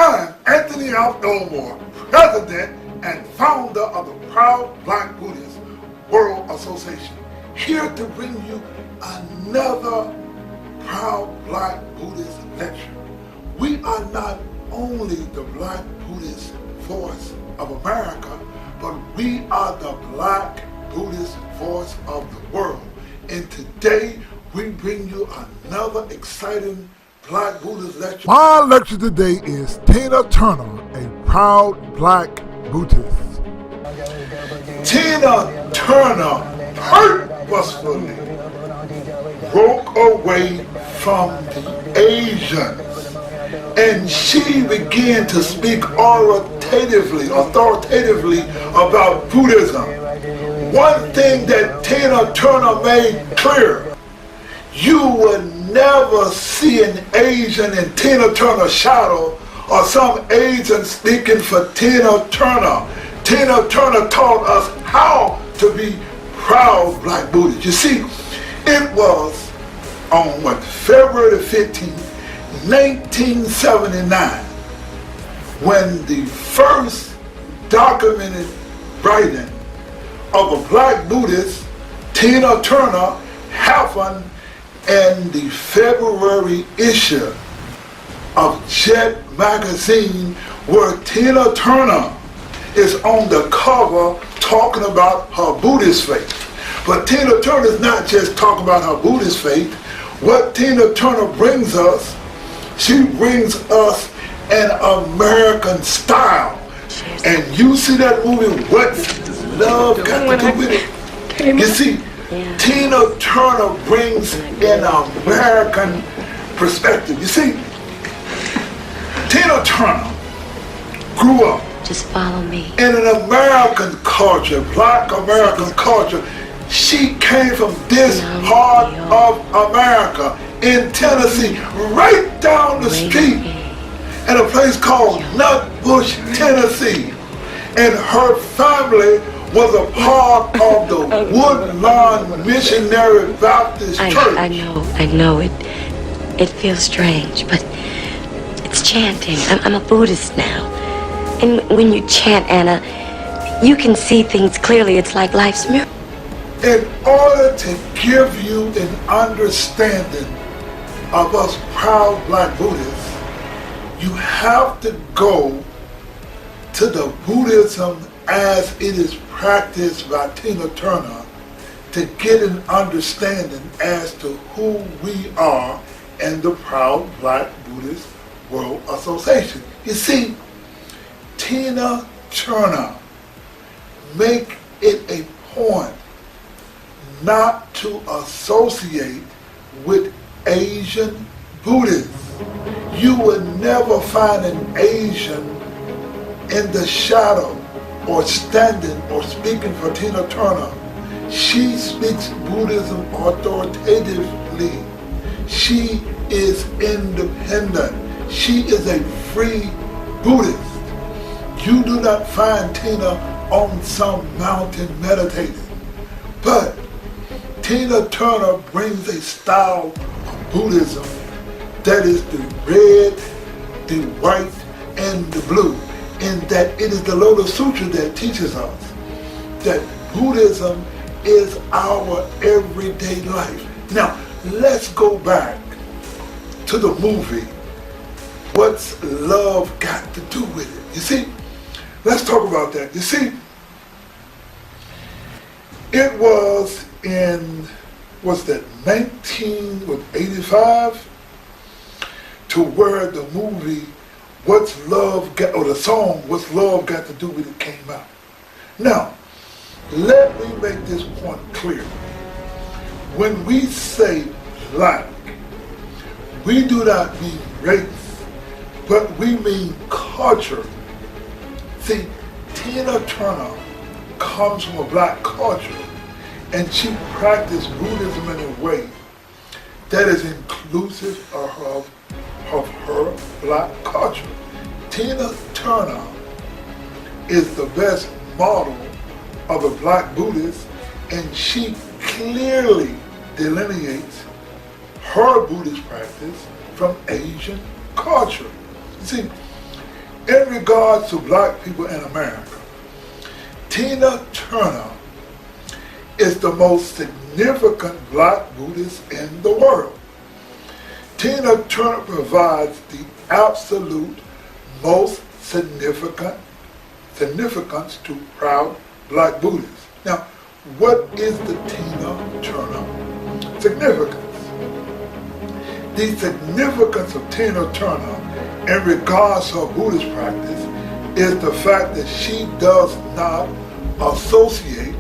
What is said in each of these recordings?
I'm Anthony Elmore, President and Founder of the Proud Black Buddhist World Association, here to bring you another Proud Black Buddhist lecture. We are not only the Black Buddhist voice of America, but we are the Black Buddhist voice of the world. And today we bring you another exciting Black Buddhist lecture. My lecture today is Tina Turner, a Proud Black Buddhist. Tina Turner purposefully broke away from the Asians, and she began to speak authoritatively about Buddhism. One thing that Tina Turner made clear: you would never see an Asian in Tina Turner's shadow or some Asian speaking for Tina Turner. Tina Turner taught us how to be proud Black Buddhists. You see, it was on February 15, 1979, when the first documented writing of a Black Buddhist, Tina Turner, happened in the February issue of Jet magazine, where Tina Turner is on the cover talking about her Buddhist faith. But Tina Turner is not just talking about her Buddhist faith. What Tina Turner brings us, she brings us an American style. And you see that movie, What's Love Got to Do with It? You see, Tina Turner brings an American perspective. You see, Tina Turner grew up just follow me in an American culture, Black American culture. She came from this part of America in Tennessee, right down the street in a place called Nutbush, Tennessee. And her family was a part of the Woodlawn Missionary Baptist Church. I know it feels strange, but it's chanting. I'm a Buddhist now. And when you chant, Anna, you can see things clearly. It's like life's miracle. In order to give you an understanding of us proud Black Buddhists, you have to go to the Buddhism as it is practiced by Tina Turner to get an understanding as to who we are in the Proud Black Buddhist World Association. You see, Tina Turner make it a point not to associate with Asian Buddhists. You would never find an Asian in the shadow or standing or speaking for Tina Turner. She speaks Buddhism authoritatively. She is independent. She is a free Buddhist. You do not find Tina on some mountain meditating. But Tina Turner brings a style of Buddhism that is the red, the white, and the blue. And that it is the Lotus Sutra that teaches us that Buddhism is our everyday life. Now, let's go back to the movie, What's Love Got to Do with It? You see, let's talk about that. You see, it was in, 1985, to where the movie What's Love Got, or the song What's Love Got to Do with It came out. Now, let me make this point clear. When we say Black, we do not mean race, but we mean culture. See, Tina Turner comes from a Black culture, and she practiced Buddhism in a way that is inclusive of her Black culture. Tina Turner is the best model of a Black Buddhist, and she clearly delineates her Buddhist practice from Asian culture. You see, In regards to black people in America, Tina Turner is the most significant black Buddhist in the world. Tina Turner provides the absolute most significance to Proud Black Buddhists. Now, what is the Tina Turner significance? The significance of Tina Turner in regards to her Buddhist practice is the fact that she does not associate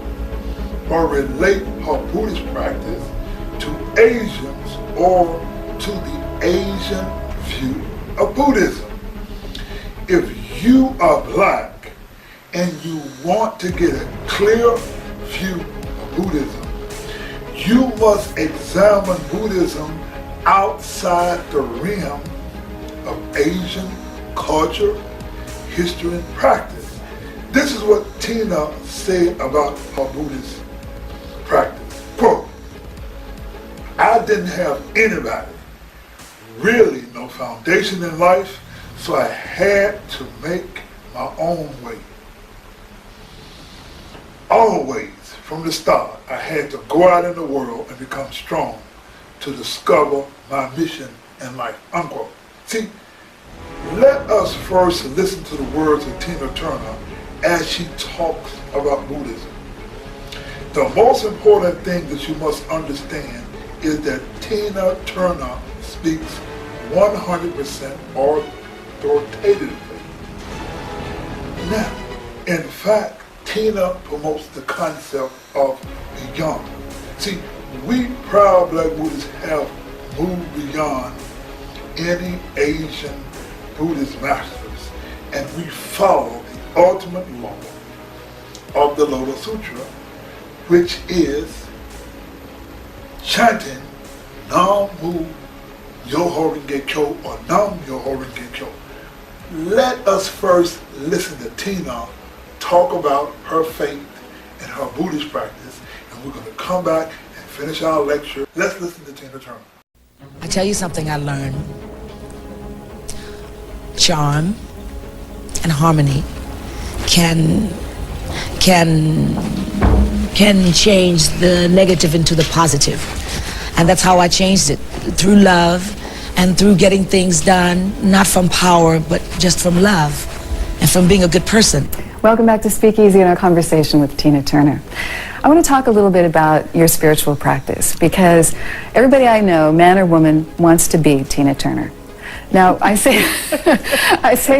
or relate her Buddhist practice to Asians or to the Asian view of Buddhism. If you are black and you want to get a clear view of Buddhism, you must examine Buddhism outside the realm of Asian culture, history, and practice. This is what Tina said about her Buddhist practice. Quote, I didn't have anybody, really no foundation in life, so I had to make my own way. Always, from the start, I had to go out in the world and become strong to discover my mission in life, unquote. See, let us first listen to the words of Tina Turner as she talks about Buddhism. The most important thing that you must understand is that Tina Turner speaks 100% authoritatively. Now, in fact, Tina promotes the concept of beyond. See, we Proud Black Buddhists have moved beyond any Asian Buddhist masters, and we follow the ultimate law of the Lotus Sutra, which is chanting Namu Myoho Renge Kyo or Namu Myoho Renge Kyo. Let us first listen to Tina talk about her faith and her Buddhist practice, and we're going to come back and finish our lecture. Let's listen to Tina Turner. I tell you something I learned. Charm and harmony can change the negative into the positive. And that's how I changed it, through love and through getting things done, not from power, but just from love and from being a good person. Welcome back to Speakeasy and our conversation with Tina Turner. I want to talk a little bit about your spiritual practice, because everybody I know, man or woman, wants to be Tina Turner. Now, I say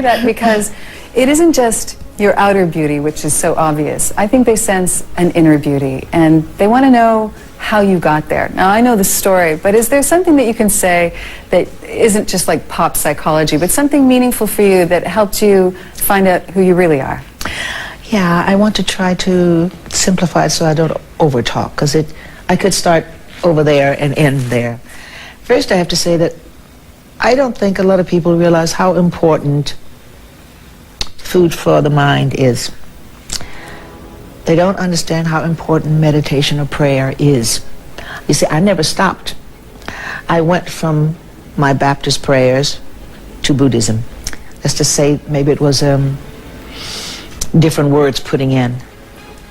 that because it isn't just your outer beauty, which is so obvious. I think they sense an inner beauty, and they want to know how you got there. Now, I know the story, but is there something that you can say that isn't just like pop psychology, but something meaningful for you that helped you find out who you really are? Yeah, I want to try to simplify it so I don't overtalk, because I could start over there and end there. First, I have to say that I don't think a lot of people realize how important food for the mind is. They don't understand how important meditation or prayer is. You see, I never stopped. I went from my Baptist prayers to Buddhism. Let's just say maybe it was different words putting in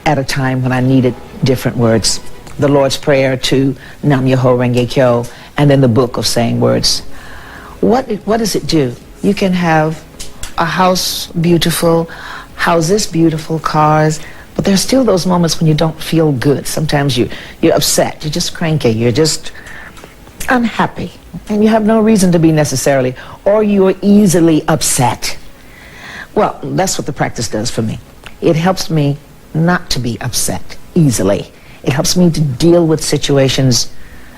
at a time when I needed different words. The Lord's Prayer to Namu Myoho Renge Kyo, and then the book of saying words. What does it do? You can have a house beautiful, houses beautiful, cars, but there's still those moments when you don't feel good. Sometimes you're upset, you're just cranky, you're just unhappy, and you have no reason to be necessarily, or you're easily upset. Well, that's what the practice does for me. It helps me not to be upset easily. It helps me to deal with situations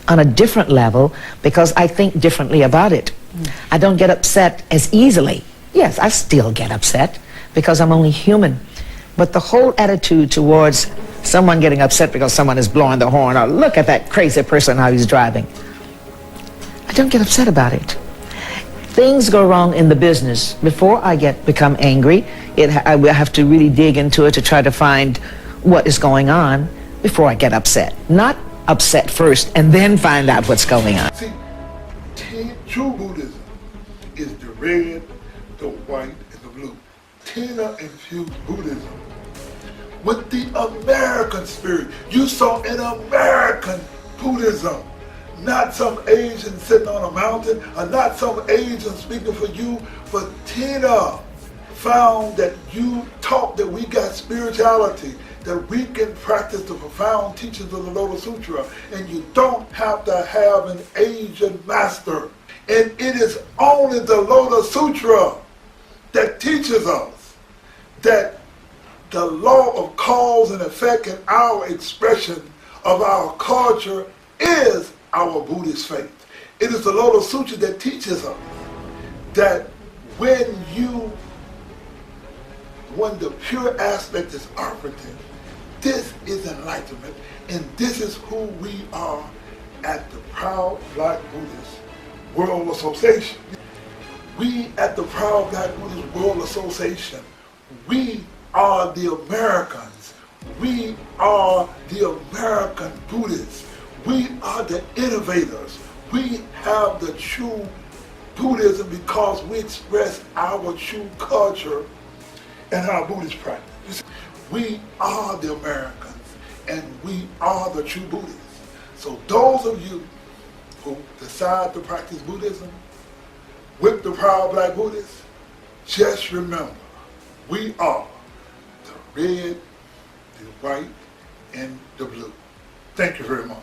on a different level because I think differently about it. I don't get upset as easily. Yes, I still get upset because I'm only human. But the whole attitude towards someone getting upset because someone is blowing the horn, or look at that crazy person how he's driving, I don't get upset about it. Things go wrong in the business. Before I become angry, I will have to really dig into it to try to find what is going on before I get upset. Not upset first and then find out what's going on. See, true Buddhism is the red, the white, and the blue. Tina infused Buddhism with the American spirit. You saw an American Buddhism, not some Asian sitting on a mountain, or not some Asian speaking for you, but Tina found that you taught that we got spirituality, that we can practice the profound teachings of the Lotus Sutra, and you don't have to have an Asian master. And it is only the Lotus Sutra that teaches us that the law of cause and effect in our expression of our culture is our Buddhist faith. It is the Lotus Sutra that teaches us that when the pure aspect is operative, this is enlightenment, and this is who we are at the Proud Black Buddhist World Association. We at the Proud Black Buddhist World Association, we are the Americans. We are the American Buddhists. We are the innovators. We have the true Buddhism because we express our true culture and our Buddhist practice. We are the Americans, and we are the true Buddhists. So those of you who decide to practice Buddhism with the Proud Black Buddhists, just remember, we are the red, the white, and the blue. Thank you very much.